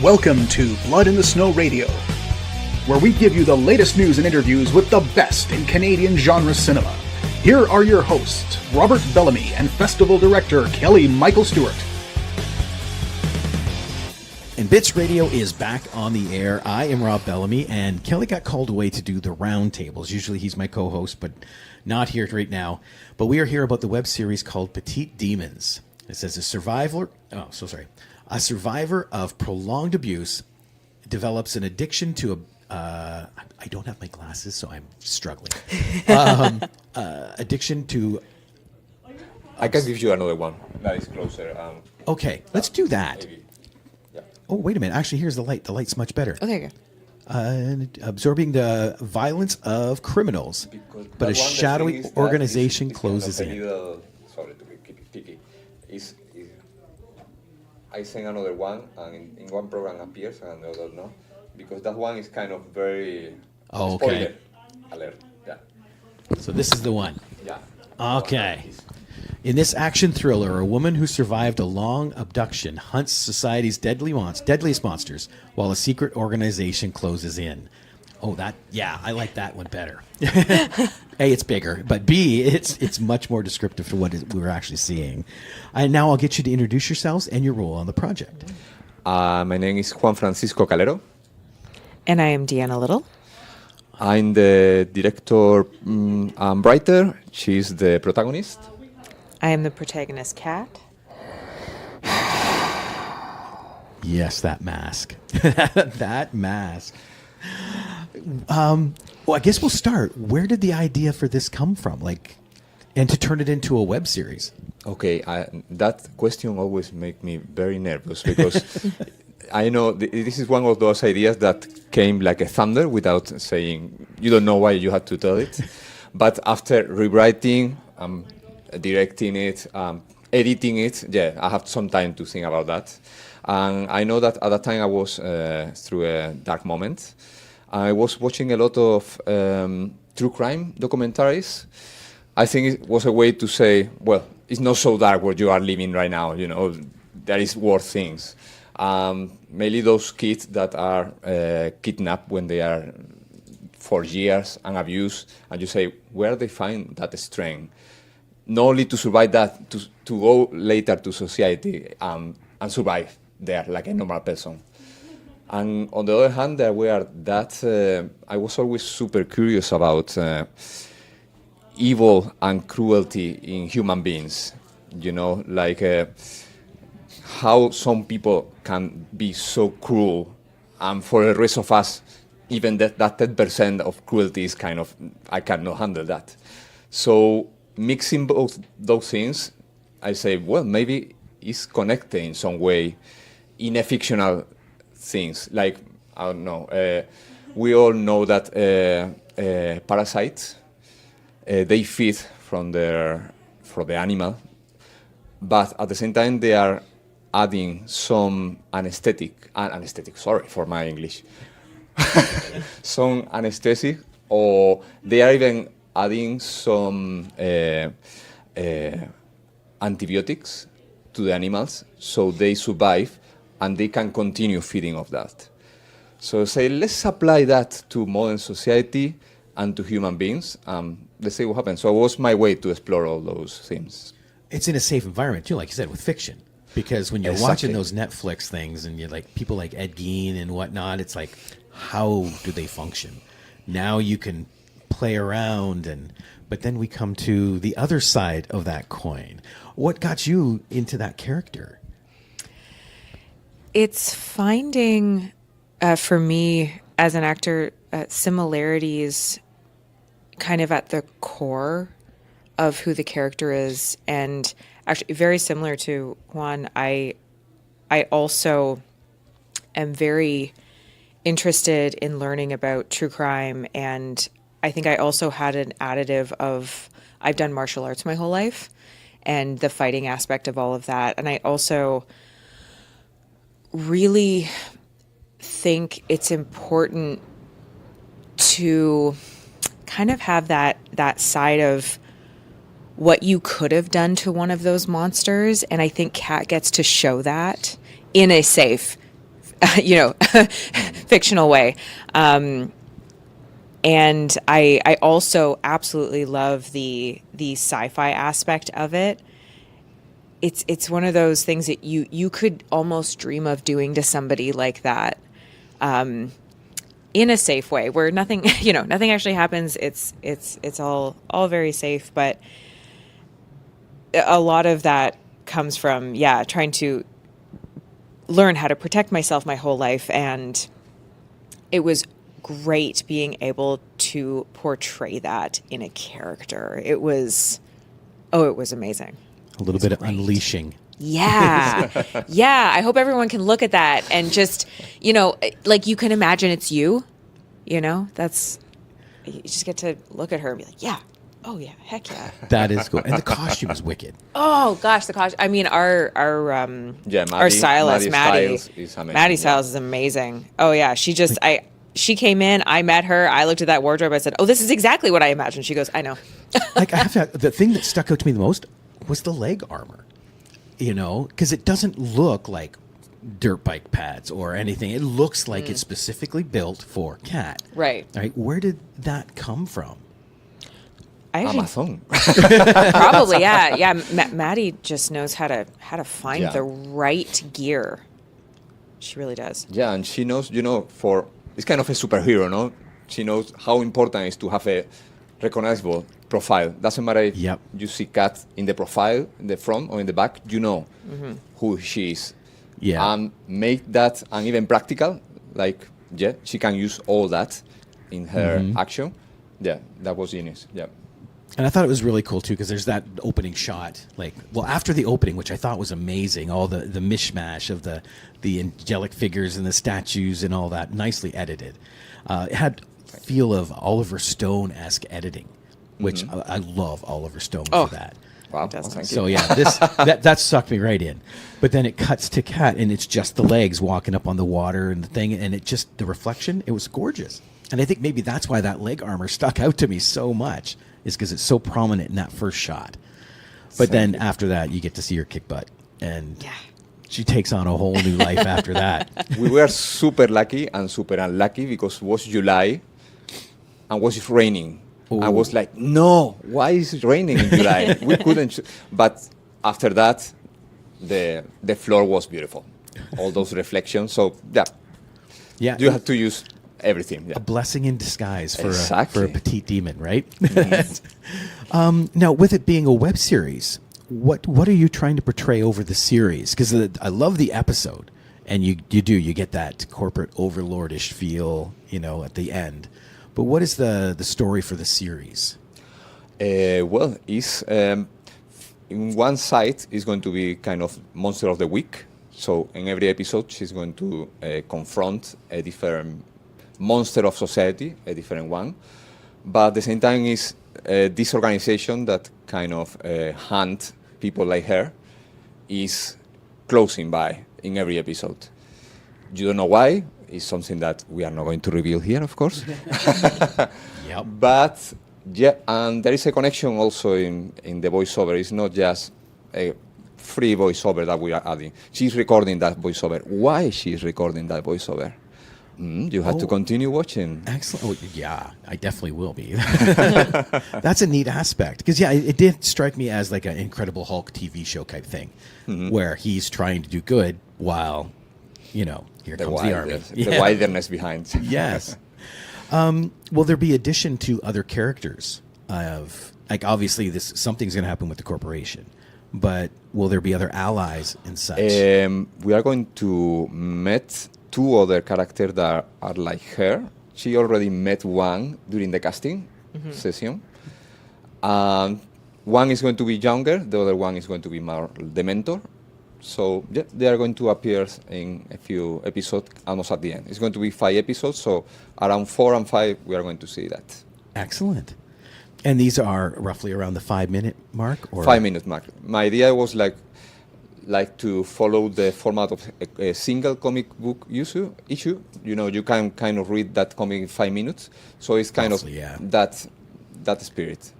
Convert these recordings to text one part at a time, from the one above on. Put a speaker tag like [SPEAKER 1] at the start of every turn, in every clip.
[SPEAKER 1] Welcome to Blood in the Snow Radio, where we give you the latest news and interviews with the best in Canadian genre cinema. Here are your hosts, Robert Bellamy and Festival Director Kelly Michael Stewart.
[SPEAKER 2] And Bits Radio is back on the air. I am Rob Bellamy, and Kelly got called away to do the roundtables. Usually he's my co-host, but not here right now. But we are here about the web series called Petit Demons. It says a survivor of prolonged abuse develops an addiction to I don't have my glasses, so I'm struggling. Addiction to...
[SPEAKER 3] I can give you another one that is closer.
[SPEAKER 2] Okay, let's do that.
[SPEAKER 3] Maybe. Yeah.
[SPEAKER 2] Oh, wait a minute. Actually, here's the light. The light's much better.
[SPEAKER 4] Oh, there you go.
[SPEAKER 2] Absorbing the violence of criminals, but a shadowy organization closes in.
[SPEAKER 3] Sorry to be picky. I sing another one, and in one program appears and the other no, because that one is kind of very spoiler alert. Yeah.
[SPEAKER 2] So this is the one.
[SPEAKER 3] Yeah.
[SPEAKER 2] Okay. In this action thriller, a woman who survived a long abduction hunts society's deadliest monsters while a secret organization closes in. Oh, I like that one better. A, it's bigger, but B, it's much more descriptive for what we're actually seeing. And now I'll get you to introduce yourselves and your role on the project.
[SPEAKER 3] My name is Juan Francisco Calero.
[SPEAKER 4] And I am Deanna Little.
[SPEAKER 3] I'm the director and writer. She's the protagonist.
[SPEAKER 4] I am the protagonist, Kat.
[SPEAKER 2] Yes, that mask. That mask. Well, I guess we'll start. Where did the idea for this come from? And to turn it into a web series?
[SPEAKER 3] Okay, that question always makes me very nervous because I know this is one of those ideas that came like a thunder without saying, you don't know why you had to tell it. But after rewriting, directing it, editing it, I have some time to think about that. And I know that at that time I was through a dark moment. I was watching a lot of true crime documentaries. I think it was a way to say, well, it's not so dark where you are living right now, there is worse things. Mainly those kids that are kidnapped when they are 4 years and abused, and you say, where they find that strength? Not only to survive that, to go later to society and survive there like a normal person. And on the other hand, there were I was always super curious about evil and cruelty in human beings. How some people can be so cruel, and for the rest of us, even that 10% of cruelty is kind of, I cannot handle that. So mixing both those things, I say, well, maybe it's connected in some way in a fictional things. Like, I don't know, we all know that parasites, they feed from the animal, but at the same time they are adding some anesthetic, sorry for my English, some anesthetic, or they are even adding some antibiotics to the animals so they survive and they can continue feeding off that. So say, let's apply that to modern society and to human beings. Let's see what happens. So it was my way to explore all those themes.
[SPEAKER 2] It's in a safe environment too, like you said, with fiction. Because when you're watching those Netflix things and you're like people like Ed Gein and whatnot, it's like, how do they function? Now you can play around, but then we come to the other side of that coin. What got you into that character?
[SPEAKER 4] It's finding, for me as an actor, similarities kind of at the core of who the character is. And actually very similar to Juan, I also am very interested in learning about true crime. And I think I also had an additive of, I've done martial arts my whole life and the fighting aspect of all of that. And I also really think it's important to kind of have that side of what you could have done to one of those monsters. And I think Kat gets to show that in a safe fictional way. And I also absolutely love the sci-fi aspect of it. It's one of those things that you could almost dream of doing to somebody like that, in a safe way where nothing actually happens. It's all very safe, but a lot of that comes from trying to learn how to protect myself my whole life, and it was great being able to portray that in a character. It was amazing.
[SPEAKER 2] A little bit of unleashing.
[SPEAKER 4] Yeah. I hope everyone can look at that and just, like you can imagine it's you, you just get to look at her and be like, yeah. Oh yeah. Heck yeah.
[SPEAKER 2] That is cool. And the costume is wicked.
[SPEAKER 4] Oh gosh, the costume. I mean, our stylist, Maddie
[SPEAKER 3] Styles is amazing.
[SPEAKER 4] Maddie Styles is amazing. Oh yeah. She came in, I met her, I looked at that wardrobe, I said, oh, this is exactly what I imagined. She goes, I know.
[SPEAKER 2] Like, I have to, the thing that stuck out to me the most was the leg armor, because it doesn't look like dirt bike pads or anything. It looks like it's specifically built for Cat.
[SPEAKER 4] Right.
[SPEAKER 2] Right. Where did that come from?
[SPEAKER 3] Amazon.
[SPEAKER 4] Probably, yeah. Maddie just knows how to find the right gear. She really does.
[SPEAKER 3] Yeah, and she knows, it's kind of a superhero, no? She knows how important it is to have a recognizable profile. Doesn't matter if you see Kat in the profile, in the front or in the back, who she is.
[SPEAKER 2] Yeah.
[SPEAKER 3] And make that, and even practical, she can use all that in her action. Yeah, that was genius. Yeah.
[SPEAKER 2] And I thought it was really cool too, because there's that opening shot, after the opening, which I thought was amazing, all the mishmash of the angelic figures and the statues and all that, nicely edited. It had a feel of Oliver Stone-esque editing, which I love Oliver Stone for that.
[SPEAKER 3] Wow, thank you.
[SPEAKER 2] So yeah, that sucked me right in. But then it cuts to Kat, and it's just the legs walking up on the water and the thing, and the reflection, it was gorgeous. And I think maybe that's why that leg armor stuck out to me so much, is because it's so prominent in that first shot. But then after that, you get to see her kick butt, and she takes on a whole new life after that.
[SPEAKER 3] We were super lucky and super unlucky because it was July and was raining.
[SPEAKER 2] Ooh.
[SPEAKER 3] I was like, no, why is it raining in July? We couldn't. But after that, the floor was beautiful. All those reflections. So you have to use everything. Yeah.
[SPEAKER 2] A blessing in disguise for
[SPEAKER 3] Exactly.
[SPEAKER 2] a petite demon, right? Now, with it being a web series, what are you trying to portray over the series? Because I love the episode, and you get that corporate overlordish feel, at the end. But what is the story for the series?
[SPEAKER 3] It's in one side is going to be kind of monster of the week. So in every episode, she's going to confront a different monster of society, a different one. But at the same time, is this organization that kind of hunt people like her is closing by in every episode. You don't know why. It's something that we are not going to reveal here, of course.
[SPEAKER 2] Yep.
[SPEAKER 3] But and there is a connection also in the voiceover. It's not just a free voiceover that we are adding. She's recording that voiceover. Why she's recording that voiceover? You have to continue watching.
[SPEAKER 2] Excellent. Oh, yeah, I definitely will be. That's a neat aspect. Because, it did strike me as like an Incredible Hulk TV show type thing, where he's trying to do good while, here comes the army.
[SPEAKER 3] The wilderness behind.
[SPEAKER 2] Yes. Will there be addition to other characters? Obviously, something's going to happen with the corporation. But will there be other allies and such?
[SPEAKER 3] We are going to meet two other characters that are like her. She already met one during the casting session. One is going to be younger, the other one is going to be more the mentor. So they are going to appear in a few episodes almost at the end. It's going to be 5 episodes, so around 4 and 5 we are going to see that.
[SPEAKER 2] Excellent. And these are roughly around the 5-minute mark? Or
[SPEAKER 3] 5-minute mark. My idea was like to follow the format of a single comic book issue. You can kind of read that comic in 5 minutes. So it's kind of that spirit.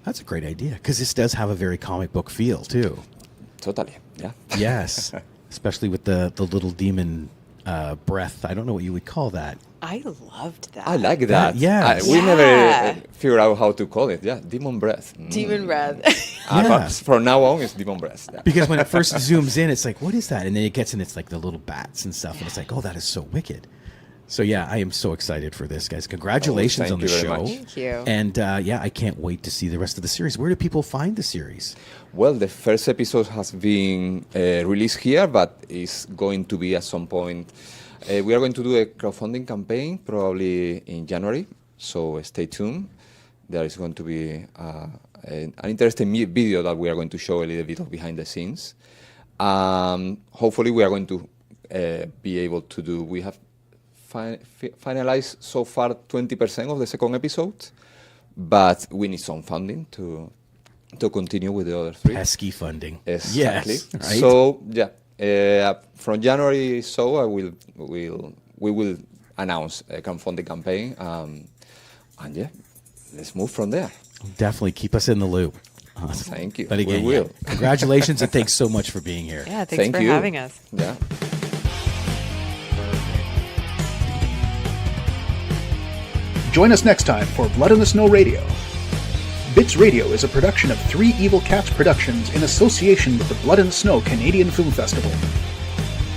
[SPEAKER 2] That's a great idea, because this does have a very comic book feel, too.
[SPEAKER 3] Totally, yeah.
[SPEAKER 2] Yes, especially with the little demon breath. I don't know what you would call that.
[SPEAKER 4] I loved that.
[SPEAKER 3] I like that.
[SPEAKER 2] yeah.
[SPEAKER 3] We
[SPEAKER 4] Yeah.
[SPEAKER 3] never figured out how to call it. Yeah, demon breath.
[SPEAKER 4] Demon breath.
[SPEAKER 2] Yeah.
[SPEAKER 3] But from now on, it's demon breath. Yeah.
[SPEAKER 2] Because when it first zooms in, it's like, what is that? And then it gets in, it's like the little bats and stuff. And it's like, oh, that is so wicked. So, yeah, I am so excited for this, guys. Congratulations
[SPEAKER 3] thank
[SPEAKER 2] on the
[SPEAKER 3] you very
[SPEAKER 2] show.
[SPEAKER 3] much.
[SPEAKER 4] Thank you.
[SPEAKER 2] And, I can't wait to see the rest of the series. Where do people find the series?
[SPEAKER 3] Well, the first episode has been released here, but is going to be at some point. We are going to do a crowdfunding campaign probably in January, so stay tuned. There is going to be an interesting video that we are going to show a little bit of behind the scenes. Hopefully, we are going to be able to do. We have finalized so far 20% of the second episode, but we need some funding to continue with the other 3.
[SPEAKER 2] Pesky funding.
[SPEAKER 3] Exactly.
[SPEAKER 2] Yes, right?
[SPEAKER 3] So from January, we will announce a crowdfunding campaign, and yeah, let's move from there.
[SPEAKER 2] Definitely keep us in the loop. Awesome.
[SPEAKER 3] Thank you.
[SPEAKER 2] But again,
[SPEAKER 3] We will.
[SPEAKER 2] yeah, congratulations and thanks so much for being here.
[SPEAKER 4] Yeah, thanks
[SPEAKER 3] Thank
[SPEAKER 4] for
[SPEAKER 3] you.
[SPEAKER 4] having us.
[SPEAKER 3] Yeah.
[SPEAKER 1] Join us next time for Blood in the Snow Radio. Bits Radio is a production of 3 Evil Cats Productions in association with the Blood in the Snow Canadian Film Festival.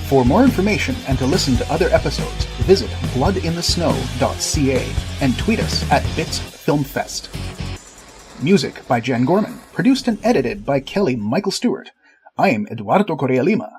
[SPEAKER 1] For more information and to listen to other episodes, visit bloodinthesnow.ca and tweet us at BitsFilmFest. Music by Jen Gorman, produced and edited by Kelly Michael Stewart. I am Eduardo Correa Lima.